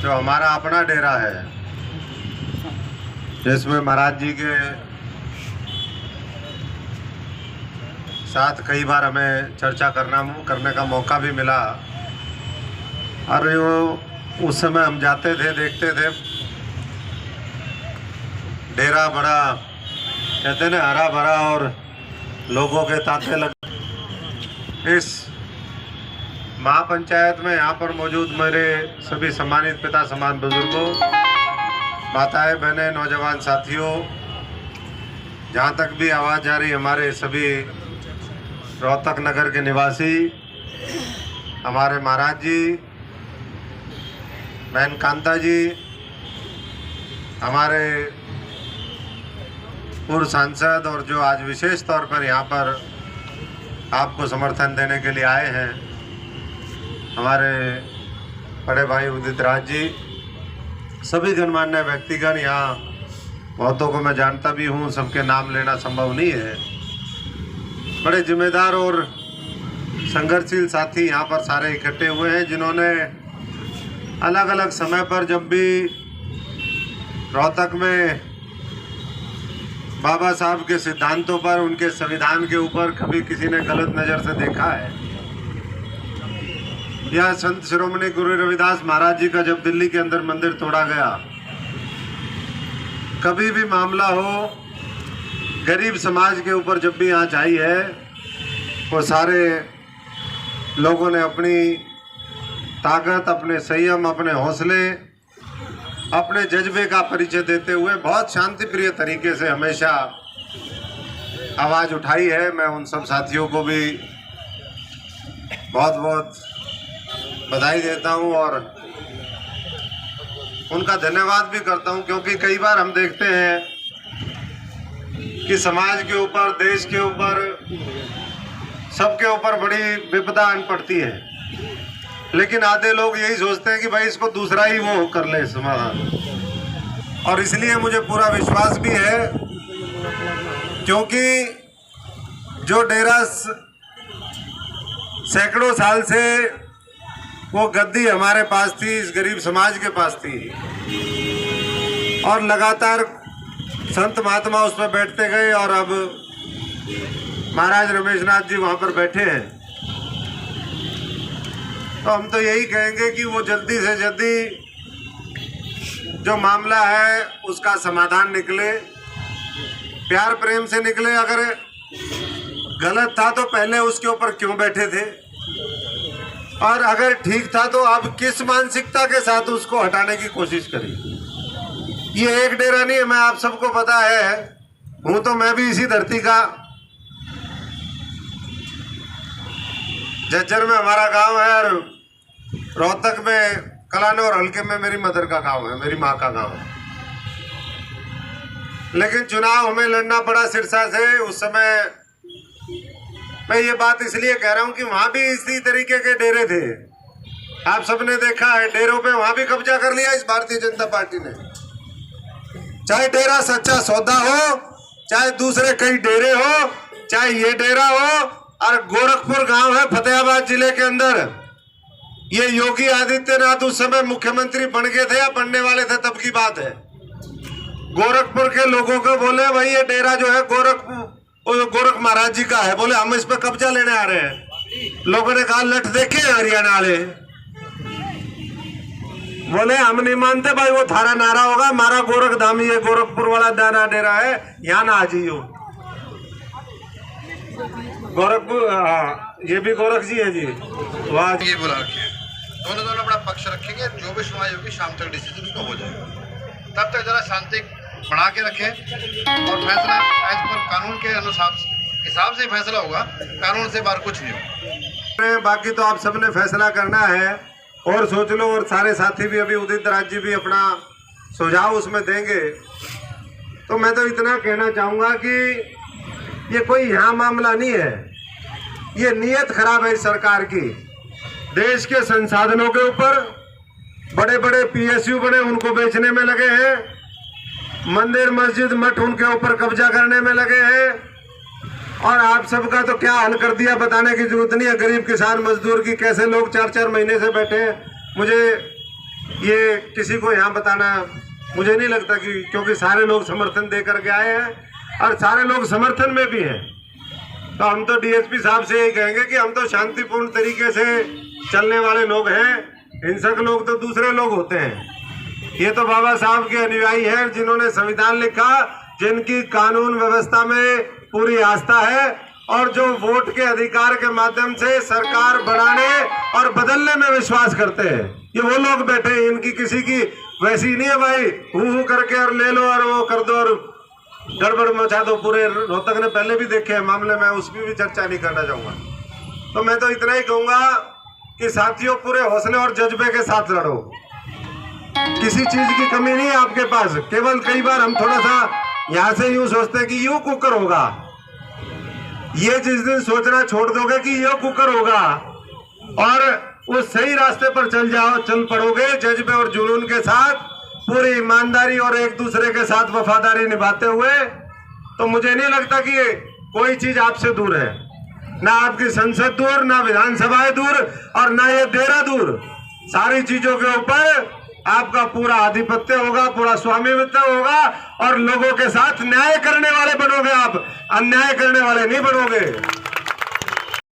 जो हमारा अपना डेरा है, जिसमें महाराज जी के साथ कई बार हमें चर्चा करने का मौका भी मिला। और वो उस समय हम जाते थे, देखते थे, डेरा बड़ा कहते ना हरा भरा और लोगों के तांते लगे। इस महापंचायत में यहाँ पर मौजूद मेरे सभी सम्मानित पिता समान बुजुर्गों, माताएं, बहनें, नौजवान साथियों, जहाँ तक भी आवाज़ जा रही, हमारे सभी रोहतक नगर के निवासी, हमारे महाराज जी, बहन कांता जी, हमारे पूर्व सांसद और जो आज विशेष तौर पर यहाँ पर आपको समर्थन देने के लिए आए हैं, हमारे बड़े भाई उदित राज जी, सभी गणमान्य व्यक्तिगण, यहाँ बहुतों को मैं जानता भी हूँ, सबके नाम लेना संभव नहीं है। बड़े जिम्मेदार और संघर्षशील साथी यहाँ पर सारे इकट्ठे हुए हैं, जिन्होंने अलग अलग समय पर जब भी रोहतक में बाबा साहब के सिद्धांतों पर, उनके संविधान के ऊपर कभी किसी ने गलत नज़र से देखा है, या संत शिरोमणि गुरु रविदास महाराज जी का जब दिल्ली के अंदर मंदिर तोड़ा गया, कभी भी मामला हो गरीब समाज के ऊपर जब भी आंच आई है, वो सारे लोगों ने अपनी ताकत, अपने संयम, अपने हौसले, अपने जज्बे का परिचय देते हुए बहुत शांति प्रिय तरीके से हमेशा आवाज़ उठाई है। मैं उन सब साथियों को भी बहुत बहुत बधाई देता हूं और उनका धन्यवाद भी करता हूं, क्योंकि कई बार हम देखते हैं कि समाज के ऊपर, देश के ऊपर, सबके ऊपर बड़ी विपदा आन पड़ती है, लेकिन आधे लोग यही सोचते हैं कि भाई इसको दूसरा ही वो कर ले समाधान। और इसलिए मुझे पूरा विश्वास भी है, क्योंकि जो डेरा सैकड़ों साल से वो गद्दी हमारे पास थी, इस गरीब समाज के पास थी, और लगातार संत महात्मा उस पर बैठते गए, और अब महाराज रमेश नाथ जी वहाँ पर बैठे हैं। तो हम तो यही कहेंगे कि वो जल्दी से जल्दी जो मामला है उसका समाधान निकले, प्यार प्रेम से निकले। अगर गलत था तो पहले उसके ऊपर क्यों बैठे थे, और अगर ठीक था तो अब किस मानसिकता के साथ उसको हटाने की कोशिश करी। ये एक डेरा नहीं है, मैं आप सबको पता है, हूँ तो मैं भी इसी धरती का। झज्जर में हमारा गांव है और रोहतक में कलानौर हल्के में मेरी मदर का गांव है, मेरी माँ का गांव है। लेकिन चुनाव हमें लड़ना पड़ा सिरसा से। उस समय मैं ये बात इसलिए कह रहा हूँ कि वहाँ भी इसी तरीके के डेरे थे, आप सबने देखा है। डेरों पे वहाँ भी कब्जा कर लिया इस भारतीय जनता पार्टी ने। चाहे डेरा सच्चा सौदा हो, चाहे दूसरे कई डेरे हो, चाहे ये डेरा हो। और गोरखपुर गांव है फतेहाबाद जिले के अंदर, ये योगी आदित्यनाथ उस समय मुख्यमंत्री बन गए थे या बनने वाले थे, तब की बात है। गोरखपुर के लोगों को बोले भाई ये डेरा जो है गोरख महाराज जी का है, बोले हम इस पे कब्जा लेने आ रहे हैं। लोगों ने कहा लठ देखे हरियाणा वाले, बोले हम नहीं मानते भाई, वो थारा नारा होगा, हमारा गोरख धाम, ये गोरखपुर वाला दाना डेरा है, यहाँ ना आ जाइयो। गोरखपुर, हाँ ये भी गोरख जी है जी, वाह। ये बुला रखे दोनों अपना पक्ष रखेंगे, जो भी सुनवाई होगी शाम तक डिसीजन उसका हो जाएगा। तब तक जरा शांति बना के रखें और फैसला एज पर कानून के अनुसार हिसाब से फैसला होगा, कानून से बाहर कुछ नहीं होगा। बाकी तो आप सबने फैसला करना है और सोच लो, और सारे साथी भी, अभी उदित राज जी भी अपना सुझाव उसमें देंगे। तो मैं तो इतना कहना चाहूँगा कि ये कोई यहाँ मामला नहीं है, ये नीयत खराब है इस सरकार की। देश के संसाधनों के ऊपर बड़े बड़े पीएसयू बने, उनको बेचने में लगे हैं, मंदिर मस्जिद मठ उनके ऊपर कब्जा करने में लगे हैं। और आप सबका तो क्या हाल कर दिया, बताने की जरूरत नहीं है। गरीब किसान मजदूर की कैसे लोग 4-4 महीने से बैठे हैं। मुझे ये किसी को यहाँ बताना मुझे नहीं लगता कि, क्योंकि सारे लोग समर्थन दे करके आए हैं और सारे लोग समर्थन में भी हैं। तो हम तो डीएसपी साहब से यही कहेंगे कि हम तो शांतिपूर्ण तरीके से चलने वाले लोग हैं, हिंसक लोग तो दूसरे लोग होते हैं। ये तो बाबा साहब के अनुयायी हैं जिन्होंने संविधान लिखा, जिनकी कानून व्यवस्था में पूरी आस्था है और जो वोट के अधिकार के माध्यम से सरकार बनाने और बदलने में विश्वास करते हैं। ये वो लोग बैठे हैं, इनकी किसी की वैसी नहीं है भाई हु करके और ले लो और वो कर दो और गड़बड़ मचा दो। पूरे रोहतक ने पहले भी देखे हैं मामले में, उसकी भी चर्चा नहीं करना चाहूंगा। तो मैं तो इतना ही कहूंगा कि साथियों पूरे हौसले और जज्बे के साथ लड़ो, किसी चीज की कमी नहीं है आपके पास। केवल कई बार हम थोड़ा सा यहाँ से यूं सोचते हैं कि यूं कुकर होगा, ये जिस दिन सोचना छोड़ दोगे कि ये कुकर होगा और उस सही रास्ते पर चल पड़ोगे जज्बे और जुनून के साथ, पूरी ईमानदारी और एक दूसरे के साथ वफादारी निभाते हुए, तो मुझे नहीं लगता कि कोई चीज आपसे दूर है। ना आपकी संसद दूर, ना विधानसभाएं दूर और ना ये डेरा दूर। सारी चीजों के ऊपर आपका पूरा आधिपत्य होगा, पूरा स्वामित्व होगा और लोगों के साथ न्याय करने वाले बनोगे आप, अन्याय करने वाले नहीं बनोगे।